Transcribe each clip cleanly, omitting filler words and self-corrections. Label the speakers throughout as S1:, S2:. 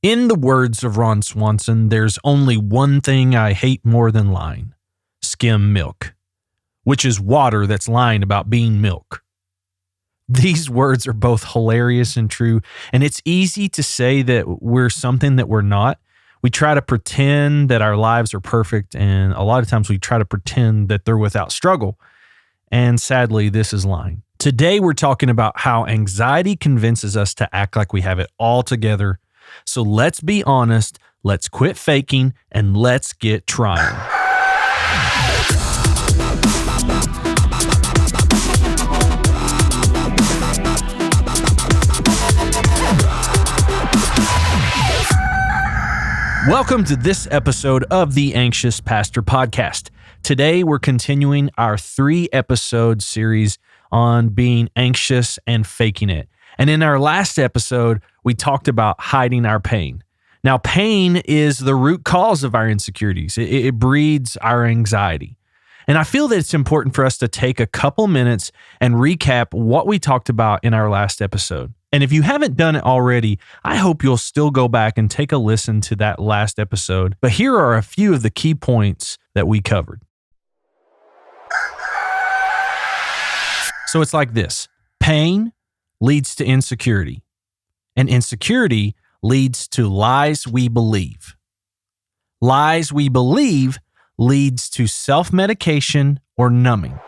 S1: In the words of Ron Swanson, there's only one thing I hate more than lying: skim milk, which is water that's lying about being milk. These words are both hilarious and true, and it's easy to say that we're something that we're not. We try to pretend that our lives are perfect, and a lot of times we try to pretend that they're without struggle. And sadly, this is lying. Today, we're talking about how anxiety convinces us to act like we have it all together. So let's be honest, let's quit faking, and let's get trying. Welcome to this episode of the Anxious Pastor Podcast. Today, we're continuing our 3-episode series on being anxious and faking it. And in our last episode, we talked about hiding our pain. Now, pain is the root cause of our insecurities. It breeds our anxiety. And I feel that it's important for us to take a couple minutes and recap what we talked about in our last episode. And if you haven't done it already, I hope you'll still go back and take a listen to that last episode. But here are a few of the key points that we covered. So it's like this: pain leads to insecurity, and insecurity leads to lies we believe. Lies we believe leads to self-medication or numbing.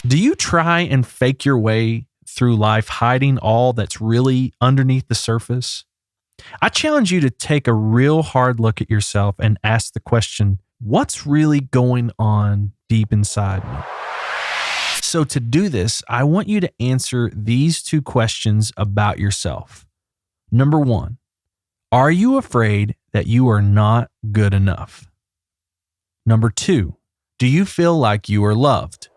S1: Do you try and fake your way through life, hiding all that's really underneath the surface? I challenge you to take a real hard look at yourself and ask the question, what's really going on deep inside me? So to do this, I want you to answer these 2 questions about yourself. Number 1, are you afraid that you are not good enough? Number 2, do you feel like you are loved?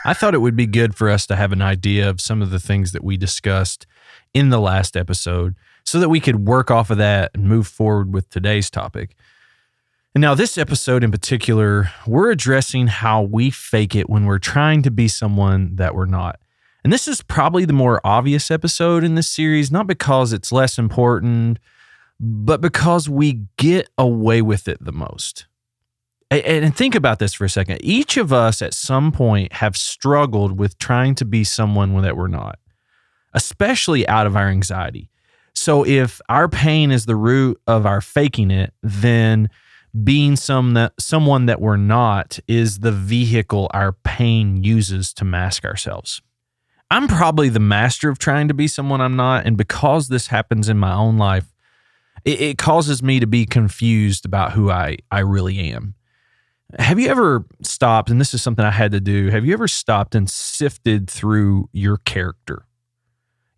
S1: I thought it would be good for us to have an idea of some of the things that we discussed in the last episode so that we could work off of that and move forward with today's topic. And now this episode in particular, we're addressing how we fake it when we're trying to be someone that we're not. And this is probably the more obvious episode in this series, not because it's less important, but because we get away with it the most. And think about this for a second. Each of us at some point have struggled with trying to be someone that we're not, especially out of our anxiety. So if our pain is the root of our faking it, then being someone that we're not is the vehicle our pain uses to mask ourselves. I'm probably the master of trying to be someone I'm not, and because this happens in my own life, it causes me to be confused about who I really am. Have you ever stopped, and this is something I had to do, have you ever stopped and sifted through your character?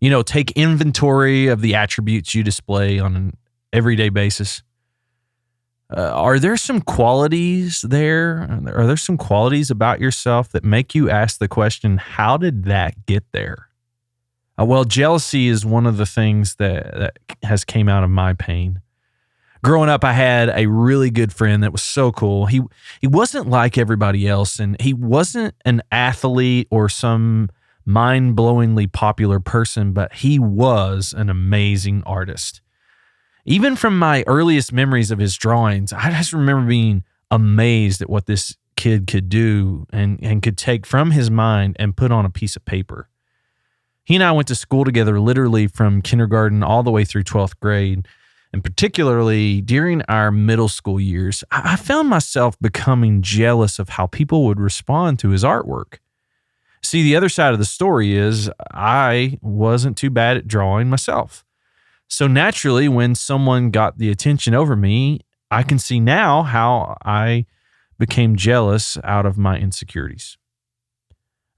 S1: You know, take inventory of the attributes you display on an everyday basis. Are there some qualities there? Are there some qualities about yourself that make you ask the question, how did that get there? Well, jealousy is one of the things that has came out of my pain. Growing up, I had a really good friend that was so cool. He wasn't like everybody else, and he wasn't an athlete or some mind-blowingly popular person, but he was an amazing artist. Even from my earliest memories of his drawings, I just remember being amazed at what this kid could do and could take from his mind and put on a piece of paper. He and I went to school together literally from kindergarten all the way through 12th grade. And particularly during our middle school years, I found myself becoming jealous of how people would respond to his artwork. See, the other side of the story is I wasn't too bad at drawing myself. So naturally, when someone got the attention over me, I can see now how I became jealous out of my insecurities.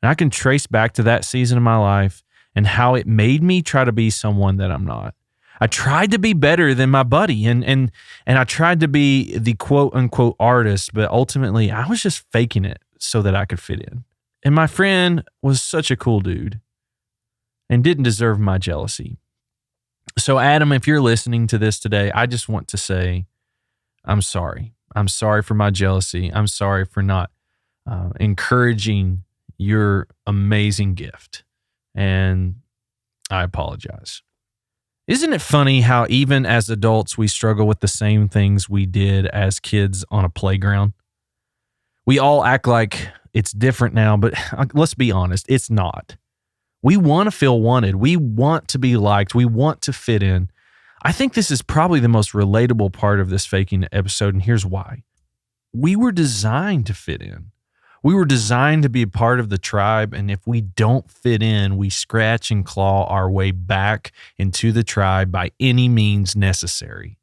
S1: And I can trace back to that season of my life and how it made me try to be someone that I'm not. I tried to be better than my buddy and I tried to be the quote unquote artist, but ultimately I was just faking it so that I could fit in. And my friend was such a cool dude and didn't deserve my jealousy. So Adam, if you're listening to this today, I just want to say, I'm sorry. I'm sorry for my jealousy. I'm sorry for not encouraging your amazing gift. And I apologize. Isn't it funny how even as adults we struggle with the same things we did as kids on a playground? We all act like it's different now, but let's be honest, it's not. We want to feel wanted. We want to be liked. We want to fit in. I think this is probably the most relatable part of this faking episode, and here's why. We were designed to fit in. We were designed to be a part of the tribe, and if we don't fit in, we scratch and claw our way back into the tribe by any means necessary.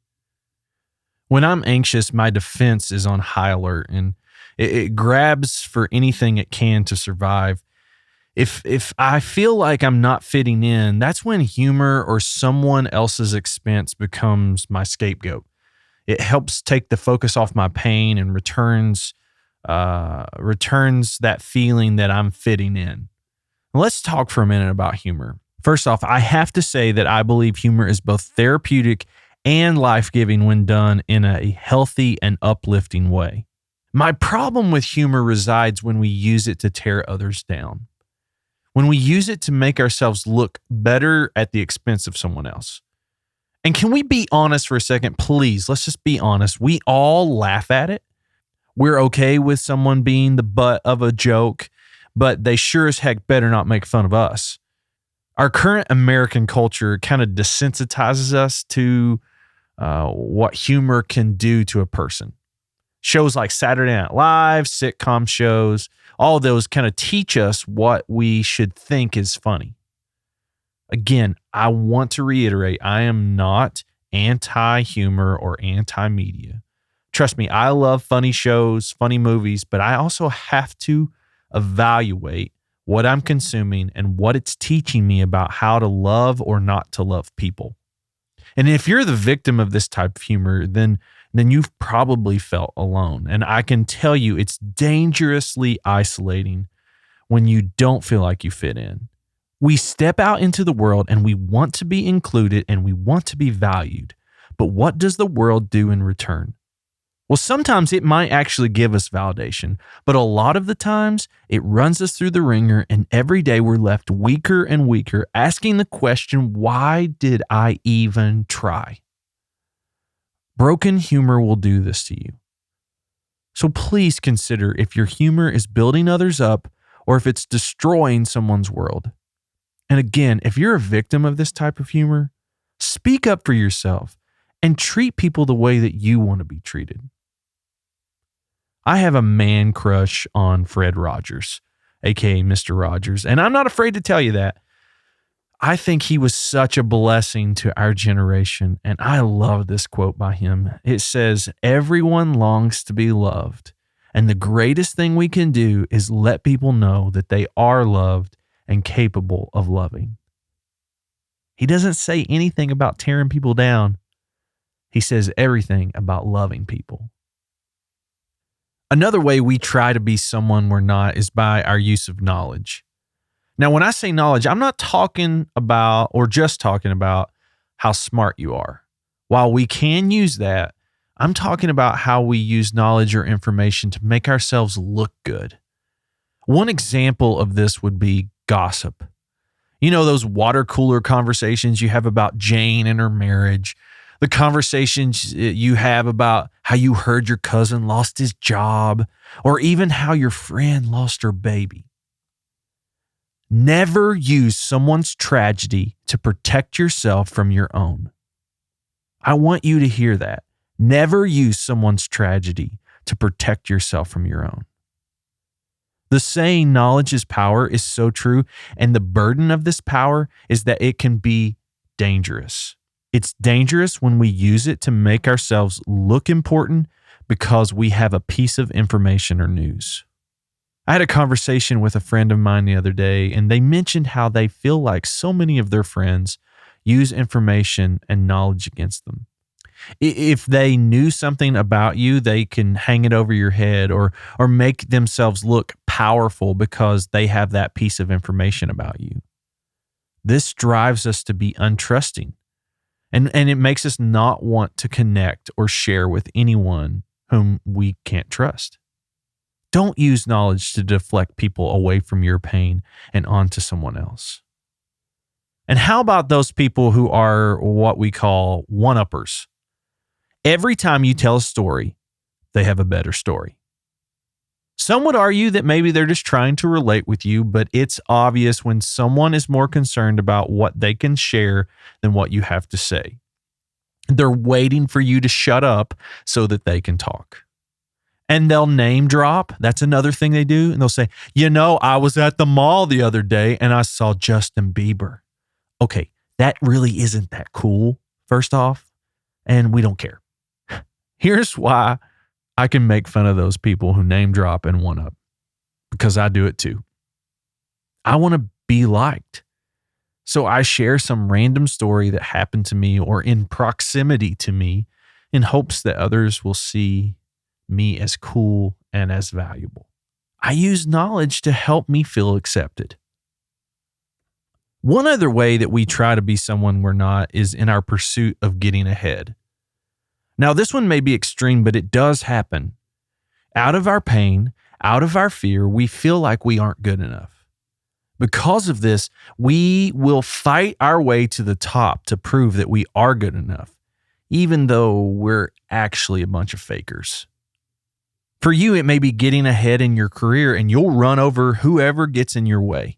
S1: When I'm anxious, my defense is on high alert, and it grabs for anything it can to survive. If I feel like I'm not fitting in, that's when humor or someone else's expense becomes my scapegoat. It helps take the focus off my pain and returns that feeling that I'm fitting in. Let's talk for a minute about humor. First off, I have to say that I believe humor is both therapeutic and life-giving when done in a healthy and uplifting way. My problem with humor resides when we use it to tear others down. When we use it to make ourselves look better at the expense of someone else. And can we be honest for a second? Please, let's just be honest. We all laugh at it. We're okay with someone being the butt of a joke, but they sure as heck better not make fun of us. Our current American culture kind of desensitizes us to what humor can do to a person. Shows like Saturday Night Live, sitcom shows, all those kind of teach us what we should think is funny. Again, I want to reiterate, I am not anti-humor or anti-media. Trust me, I love funny shows, funny movies, but I also have to evaluate what I'm consuming and what it's teaching me about how to love or not to love people. And if you're the victim of this type of humor, then you've probably felt alone. And I can tell you it's dangerously isolating when you don't feel like you fit in. We step out into the world and we want to be included and we want to be valued. But what does the world do in return? Well, sometimes it might actually give us validation, but a lot of the times it runs us through the ringer, and every day we're left weaker and weaker, asking the question, why did I even try? Broken humor will do this to you. So please consider if your humor is building others up or if it's destroying someone's world. And again, if you're a victim of this type of humor, speak up for yourself and treat people the way that you want to be treated. I have a man crush on Fred Rogers, aka Mr. Rogers, and I'm not afraid to tell you that. I think he was such a blessing to our generation, and I love this quote by him. It says, "Everyone longs to be loved, and the greatest thing we can do is let people know that they are loved and capable of loving." He doesn't say anything about tearing people down. He says everything about loving people. Another way we try to be someone we're not is by our use of knowledge. Now, when I say knowledge, I'm not talking about or just talking about how smart you are. While we can use that, I'm talking about how we use knowledge or information to make ourselves look good. One example of this would be gossip. You know, those water cooler conversations you have about Jane and her marriage, the conversations you have about how you heard your cousin lost his job, or even how your friend lost her baby. Never use someone's tragedy to protect yourself from your own. I want you to hear that. Never use someone's tragedy to protect yourself from your own. The saying, knowledge is power, is so true, and the burden of this power is that it can be dangerous. It's dangerous when we use it to make ourselves look important because we have a piece of information or news. I had a conversation with a friend of mine the other day, and they mentioned how they feel like so many of their friends use information and knowledge against them. If they knew something about you, they can hang it over your head or make themselves look powerful because they have that piece of information about you. This drives us to be untrusting, and it makes us not want to connect or share with anyone whom we can't trust. Don't use knowledge to deflect people away from your pain and onto someone else. And how about those people who are what we call one-uppers? Every time you tell a story, they have a better story. Some would argue that maybe they're just trying to relate with you, but it's obvious when someone is more concerned about what they can share than what you have to say. They're waiting for you to shut up so that they can talk. And they'll name drop. That's another thing they do. And they'll say, I was at the mall the other day and I saw Justin Bieber. Okay, that really isn't that cool, first off, and we don't care. Here's why I can make fun of those people who name drop and one up, because I do it too. I want to be liked. So I share some random story that happened to me or in proximity to me in hopes that others will see me as cool and as valuable. I use knowledge to help me feel accepted. One other way that we try to be someone we're not is in our pursuit of getting ahead. Now, this one may be extreme, but it does happen. Out of our pain, out of our fear, we feel like we aren't good enough. Because of this, we will fight our way to the top to prove that we are good enough, even though we're actually a bunch of fakers. For you, it may be getting ahead in your career and you'll run over whoever gets in your way.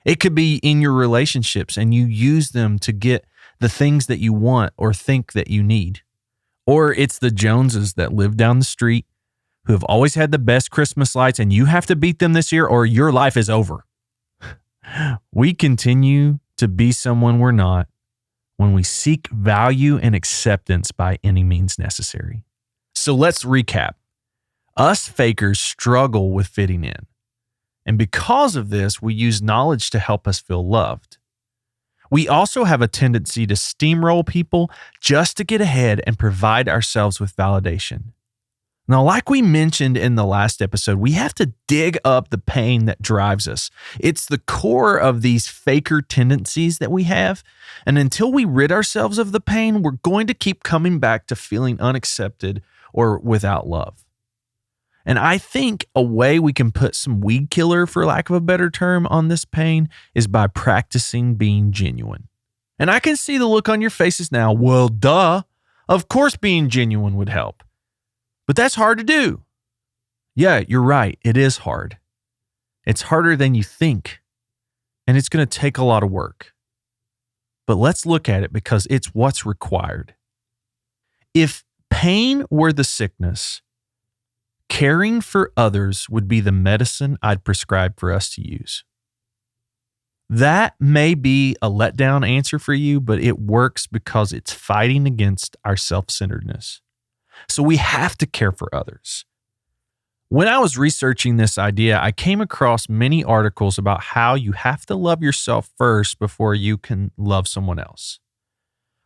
S1: It could be in your relationships and you use them to get the things that you want or think that you need. Or it's the Joneses that live down the street who have always had the best Christmas lights and you have to beat them this year or your life is over. We continue to be someone we're not when we seek value and acceptance by any means necessary. So let's recap. Us fakers struggle with fitting in. And because of this, we use knowledge to help us feel loved. We also have a tendency to steamroll people just to get ahead and provide ourselves with validation. Now, like we mentioned in the last episode, we have to dig up the pain that drives us. It's the core of these faker tendencies that we have. And until we rid ourselves of the pain, we're going to keep coming back to feeling unaccepted or without love. And I think a way we can put some weed killer, for lack of a better term, on this pain is by practicing being genuine. And I can see the look on your faces now. Well, duh. Of course being genuine would help. But that's hard to do. Yeah, you're right. It is hard. It's harder than you think. And it's going to take a lot of work. But let's look at it because it's what's required. If pain were the sickness, caring for others would be the medicine I'd prescribe for us to use. That may be a letdown answer for you, but it works because it's fighting against our self-centeredness. So we have to care for others. When I was researching this idea, I came across many articles about how you have to love yourself first before you can love someone else.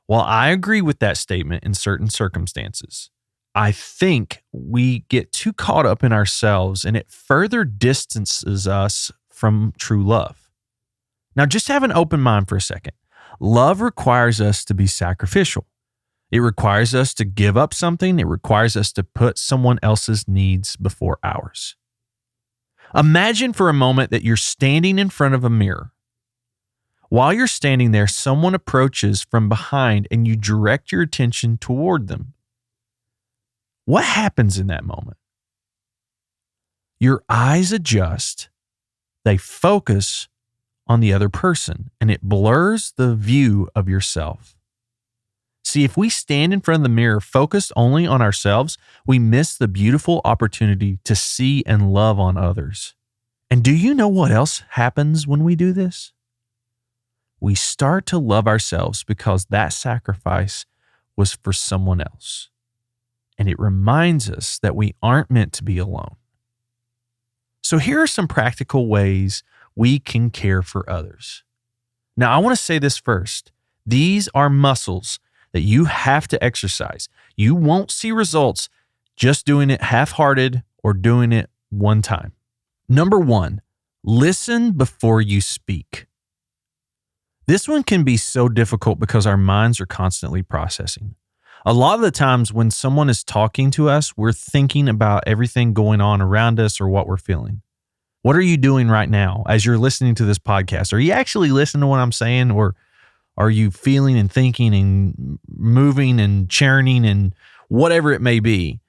S1: While I agree with that statement in certain circumstances, I think we get too caught up in ourselves and it further distances us from true love. Now, just have an open mind for a second. Love requires us to be sacrificial. It requires us to give up something. It requires us to put someone else's needs before ours. Imagine for a moment that you're standing in front of a mirror. While you're standing there, someone approaches from behind and you direct your attention toward them. What happens in that moment? Your eyes adjust, they focus on the other person, and it blurs the view of yourself. See, if we stand in front of the mirror focused only on ourselves, we miss the beautiful opportunity to see and love on others. And do you know what else happens when we do this? We start to love ourselves because that sacrifice was for someone else. And it reminds us that we aren't meant to be alone. So here are some practical ways we can care for others. Now, I want to say this first. These are muscles that you have to exercise. You won't see results just doing it half-hearted or doing it one time. Number 1, listen before you speak. This one can be so difficult because our minds are constantly processing. A lot of the times when someone is talking to us, we're thinking about everything going on around us or what we're feeling. What are you doing right now as you're listening to this podcast? Are you actually listening to what I'm saying, or Are you feeling and thinking and moving and churning and whatever it may be?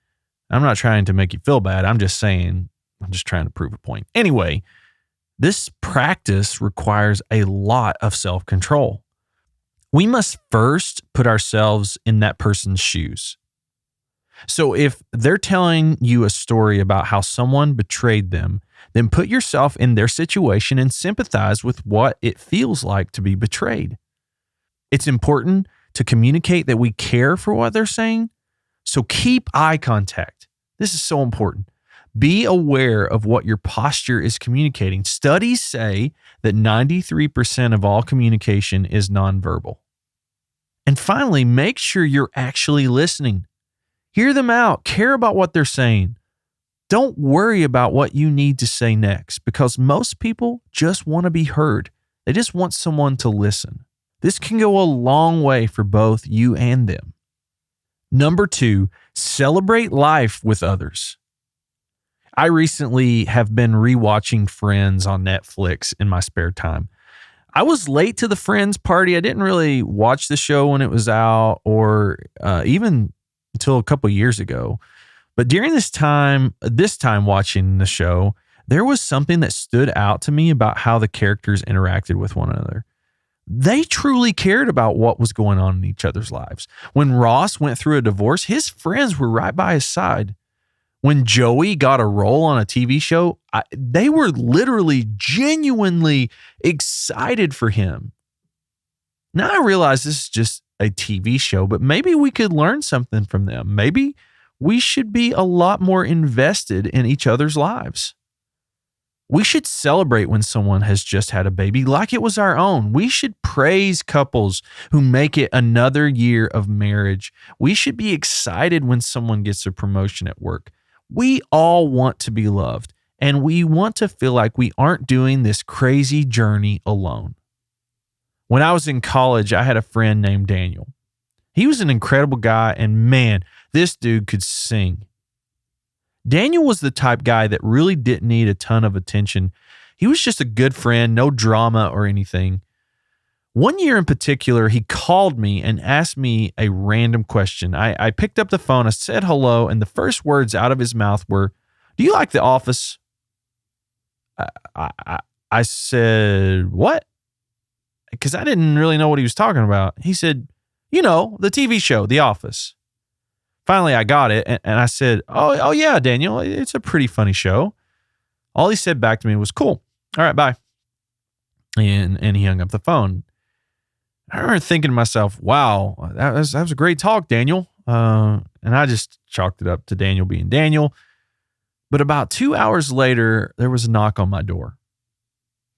S1: I'm not trying to make you feel bad. I'm just saying, I'm just trying to prove a point. Anyway, this practice requires a lot of self-control. We must first put ourselves in that person's shoes. So if they're telling you a story about how someone betrayed them, then put yourself in their situation and sympathize with what it feels like to be betrayed. It's important to communicate that we care for what they're saying. So keep eye contact. This is so important. Be aware of what your posture is communicating. Studies say that 93% of all communication is nonverbal. And finally, make sure you're actually listening. Hear them out. Care about what they're saying. Don't worry about what you need to say next, because most people just want to be heard. They just want someone to listen. This can go a long way for both you and them. Number 2, celebrate life with others. I recently have been rewatching Friends on Netflix in my spare time. I was late to the Friends party. I didn't really watch the show when it was out, or even until a couple years ago. But during this time watching the show, there was something that stood out to me about how the characters interacted with one another. They truly cared about what was going on in each other's lives. When Ross went through a divorce, his friends were right by his side. When Joey got a role on a TV show, they were literally genuinely excited for him. Now I realize this is just a TV show, but maybe we could learn something from them. Maybe we should be a lot more invested in each other's lives. We should celebrate when someone has just had a baby like it was our own. We should praise couples who make it another year of marriage. We should be excited when someone gets a promotion at work. We all want to be loved, and we want to feel like we aren't doing this crazy journey alone. When I was in college, I had a friend named Daniel. He was an incredible guy, and man, this dude could sing. Daniel was the type guy that really didn't need a ton of attention. He was just a good friend, no drama or anything. One year in particular, he called me and asked me a random question. I picked up the phone, I said hello, and the first words out of his mouth were, "Do you like The Office?" I said, "What?" Because I didn't really know what he was talking about. He said, the TV show, The Office. Finally, I got it, and I said, oh yeah, Daniel, it's a pretty funny show. All he said back to me was, "Cool. All right, bye." And he hung up the phone. I remember thinking to myself, wow, that was a great talk, Daniel. And I just chalked it up to Daniel being Daniel. But about 2 hours later, there was a knock on my door.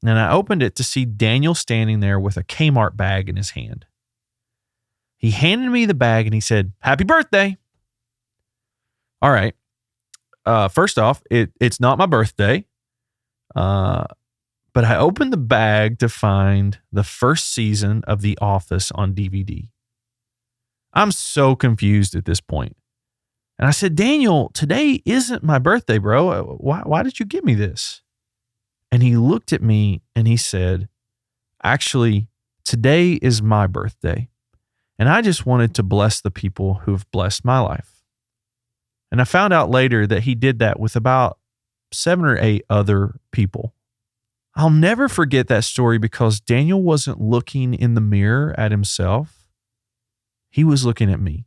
S1: And I opened it to see Daniel standing there with a Kmart bag in his hand. He handed me the bag and he said, "Happy birthday." All right. First off, it's not my birthday. But I opened the bag to find the first season of The Office on DVD. I'm so confused at this point. And I said, "Daniel, today isn't my birthday, bro. Why did you give me this?" And he looked at me and he said, "Actually, today is my birthday. And I just wanted to bless the people who have blessed my life." And I found out later that he did that with about 7 or 8 other people. I'll never forget that story because Daniel wasn't looking in the mirror at himself. He was looking at me.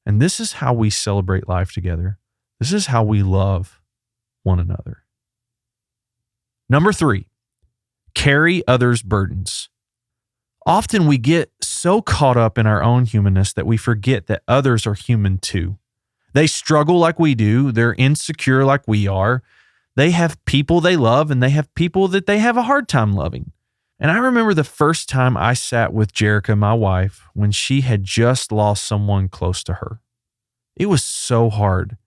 S1: And this is how we celebrate life together. This is how we love one another. Number 3, carry others' burdens. Often we get so caught up in our own humanness that we forget that others are human too. They struggle like we do. They're insecure like we are. They have people they love, and they have people that they have a hard time loving. And I remember the first time I sat with Jerica, my wife, when she had just lost someone close to her. It was so hard,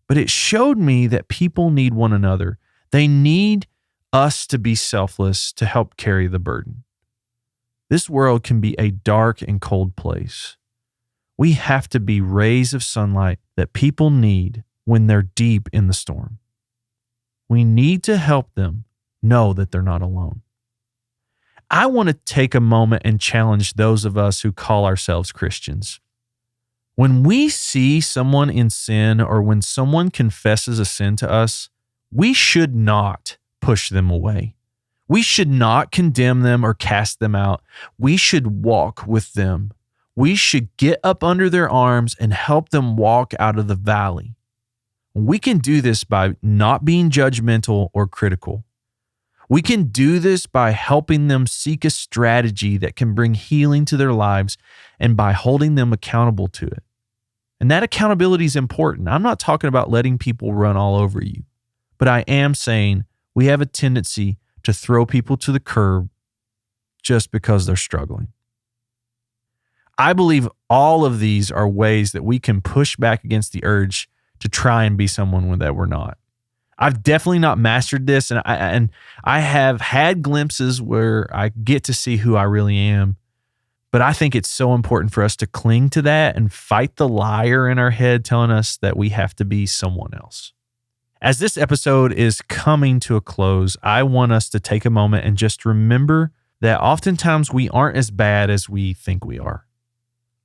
S1: but it showed me that people need one another. They need us to be selfless to help carry the burden. This world can be a dark and cold place. We have to be rays of sunlight that people need when they're deep in the storm. We need to help them know that they're not alone. I want to take a moment and challenge those of us who call ourselves Christians. When we see someone in sin or when someone confesses a sin to us, we should not push them away. We should not condemn them or cast them out. We should walk with them. We should get up under their arms and help them walk out of the valley. We can do this by not being judgmental or critical. We can do this by helping them seek a strategy that can bring healing to their lives and by holding them accountable to it. And that accountability is important. I'm not talking about letting people run all over you, but I am saying we have a tendency to throw people to the curb just because they're struggling. I believe all of these are ways that we can push back against the urge to try and be someone that we're not. I've definitely not mastered this, and I have had glimpses where I get to see who I really am. But I think it's so important for us to cling to that and fight the liar in our head telling us that we have to be someone else. As this episode is coming to a close, I want us to take a moment and just remember that oftentimes we aren't as bad as we think we are.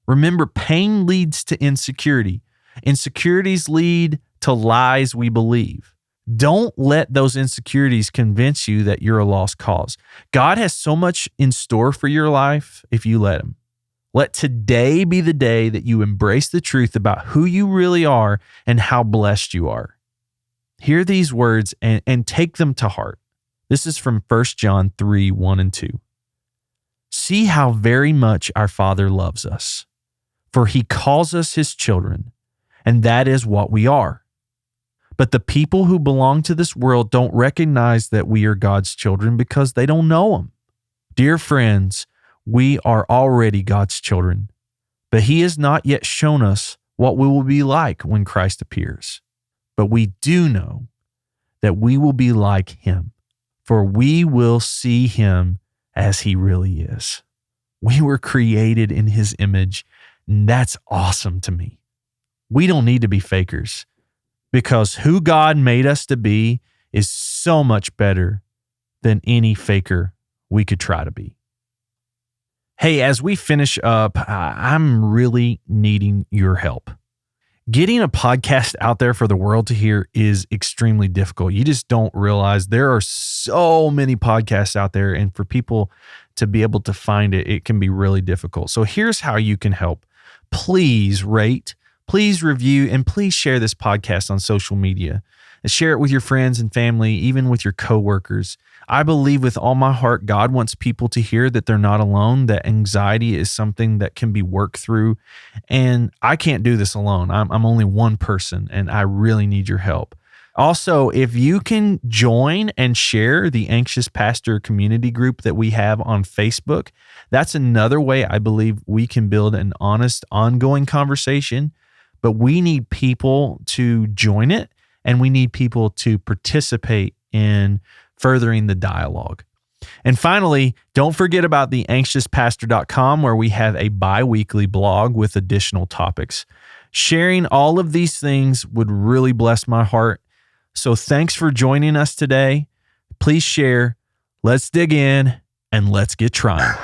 S1: Remember, pain leads to insecurity. Insecurities lead to lies we believe. Don't let those insecurities convince you that you're a lost cause. God has so much in store for your life if you let him. Let today be the day that you embrace the truth about who you really are and how blessed you are. Hear these words and take them to heart. This is from 1 John 3, 1 and 2. See how very much our Father loves us, for he calls us his children, and that is what we are. But the people who belong to this world don't recognize that we are God's children because they don't know him. Dear friends, we are already God's children, but he has not yet shown us what we will be like when Christ appears. But we do know that we will be like him, for we will see him as he really is. We were created in his image, and that's awesome to me. We don't need to be fakers, because who God made us to be is so much better than any faker we could try to be. Hey, as we finish up, I'm really needing your help. Getting a podcast out there for the world to hear is extremely difficult. You just don't realize there are so many podcasts out there, and for people to be able to find it, it can be really difficult. So here's how you can help. Please rate, please review, and please share this podcast on social media. And share it with your friends and family, even with your coworkers. I believe with all my heart, God wants people to hear that they're not alone, that anxiety is something that can be worked through. And I can't do this alone. I'm only one person, and I really need your help. Also, if you can join and share the Anxious Pastor community group that we have on Facebook, that's another way I believe we can build an honest, ongoing conversation. But we need people to join it, and we need people to participate in furthering the dialogue. And finally, don't forget about the anxiouspastor.com, where we have a bi-weekly blog with additional topics. Sharing all of these things would really bless my heart. So thanks for joining us today. Please share. Let's dig in and let's get trying.